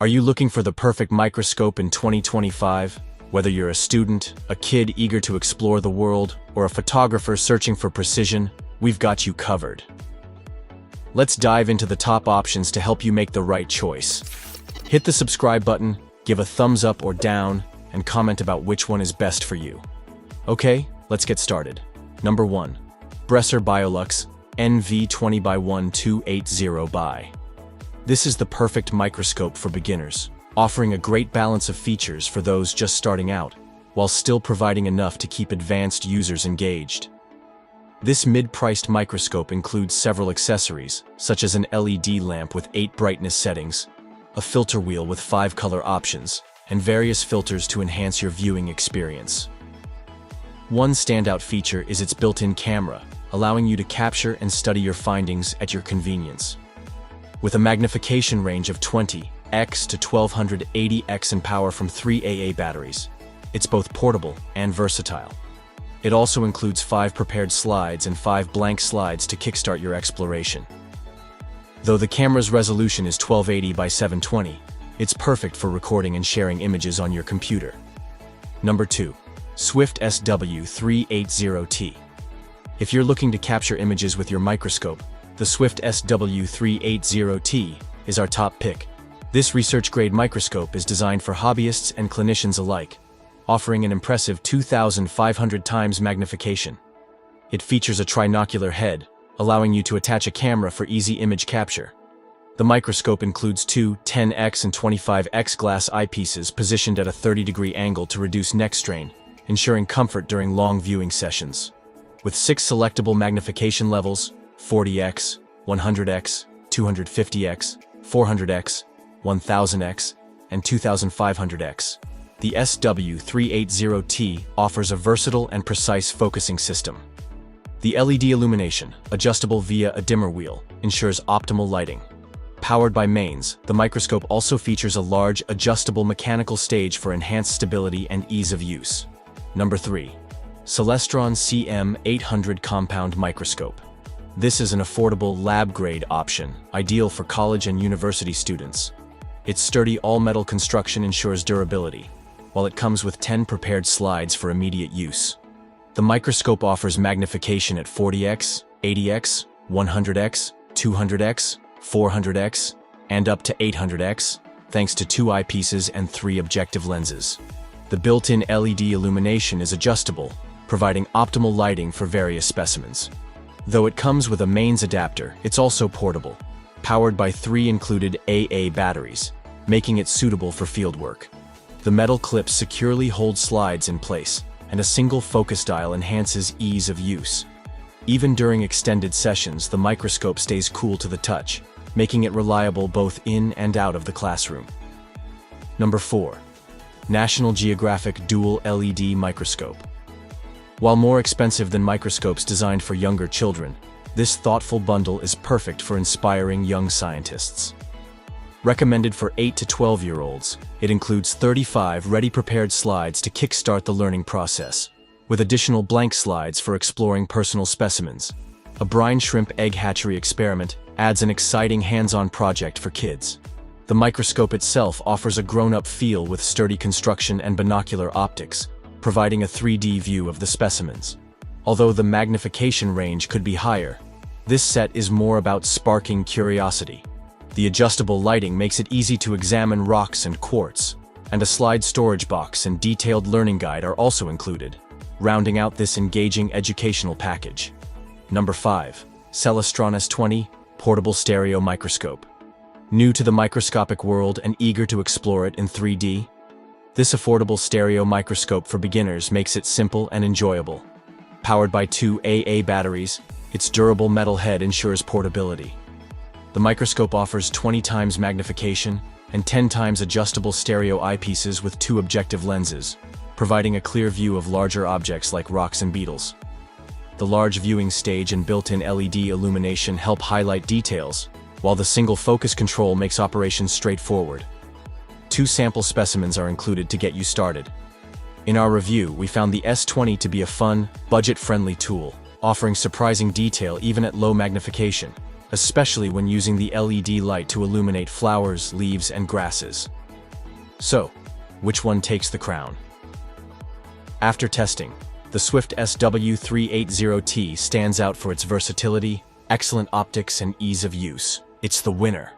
Are you looking for the perfect microscope in 2025? Whether you're a student, a kid eager to explore the world, or a photographer searching for precision, we've got you covered. Let's dive into the top options to help you make the right choice. Hit the subscribe button, give a thumbs up or down, and comment about which one is best for you. Okay, let's get started. Number 1. Bresser Biolux NV20x1280 by. This is the perfect microscope for beginners, offering a great balance of features for those just starting out, while still providing enough to keep advanced users engaged. This mid-priced microscope includes several accessories, such as an LED lamp with 8 brightness settings, a filter wheel with 5 color options, and various filters to enhance your viewing experience. One standout feature is its built-in camera, allowing you to capture and study your findings at your convenience. With a magnification range of 20x to 1280x in power from 3 AA batteries, it's both portable and versatile. It also includes 5 prepared slides and 5 blank slides to kickstart your exploration. Though the camera's resolution is 1280 by 720, it's perfect for recording and sharing images on your computer. Number 2. Swift SW380T. If you're looking to capture images with your microscope, the Swift SW380T is our top pick. This research-grade microscope is designed for hobbyists and clinicians alike, offering an impressive 2,500 times magnification. It features a trinocular head, allowing you to attach a camera for easy image capture. The microscope includes 2 10x and 25x glass eyepieces positioned at a 30-degree angle to reduce neck strain, ensuring comfort during long viewing sessions. With 6 selectable magnification levels, 40x, 100x, 250x, 400x, 1000x, and 2500x. The SW380T offers a versatile and precise focusing system. The LED illumination, adjustable via a dimmer wheel, ensures optimal lighting. Powered by mains, the microscope also features a large, adjustable mechanical stage for enhanced stability and ease of use. Number 3. Celestron CM800 Compound Microscope. This is an affordable lab-grade option, ideal for college and university students. Its sturdy all-metal construction ensures durability, while it comes with 10 prepared slides for immediate use. The microscope offers magnification at 40x, 80x, 100x, 200x, 400x, and up to 800x, thanks to 2 eyepieces and 3 objective lenses. The built-in LED illumination is adjustable, providing optimal lighting for various specimens. Though it comes with a mains adapter, it's also portable, powered by 3 included AA batteries, making it suitable for fieldwork. The metal clips securely hold slides in place, and a single focus dial enhances ease of use. Even during extended sessions, the microscope stays cool to the touch, making it reliable both in and out of the classroom. Number 4. National Geographic Dual LED Microscope. While more expensive than microscopes designed for younger children, this thoughtful bundle is perfect for inspiring young scientists. Recommended for 8 to 12-year-olds, it includes 35 ready-prepared slides to kickstart the learning process, with additional blank slides for exploring personal specimens. A brine shrimp egg hatchery experiment adds an exciting hands-on project for kids. The microscope itself offers a grown-up feel with sturdy construction and binocular optics, providing a 3D view of the specimens. Although the magnification range could be higher, this set is more about sparking curiosity. The adjustable lighting makes it easy to examine rocks and quartz, and a slide storage box and detailed learning guide are also included, rounding out this engaging educational package. Number 5. Celestron S20 Portable Stereo Microscope. New to the microscopic world and eager to explore it in 3D? This affordable stereo microscope for beginners makes it simple and enjoyable. Powered by 2 AA batteries, its durable metal head ensures portability. The microscope offers 20 times magnification and 10 times adjustable stereo eyepieces with 2 objective lenses, providing a clear view of larger objects like rocks and beetles. The large viewing stage and built-in LED illumination help highlight details, while the single focus control makes operations straightforward. 2 sample specimens are included to get you started. In our review, we found the S20 to be a fun, budget-friendly tool, offering surprising detail even at low magnification. especially when using the LED light to illuminate flowers, leaves, and grasses. So, which one takes the crown? After testing, the Swift SW380T stands out for its versatility, excellent optics, and ease of use. It's the winner.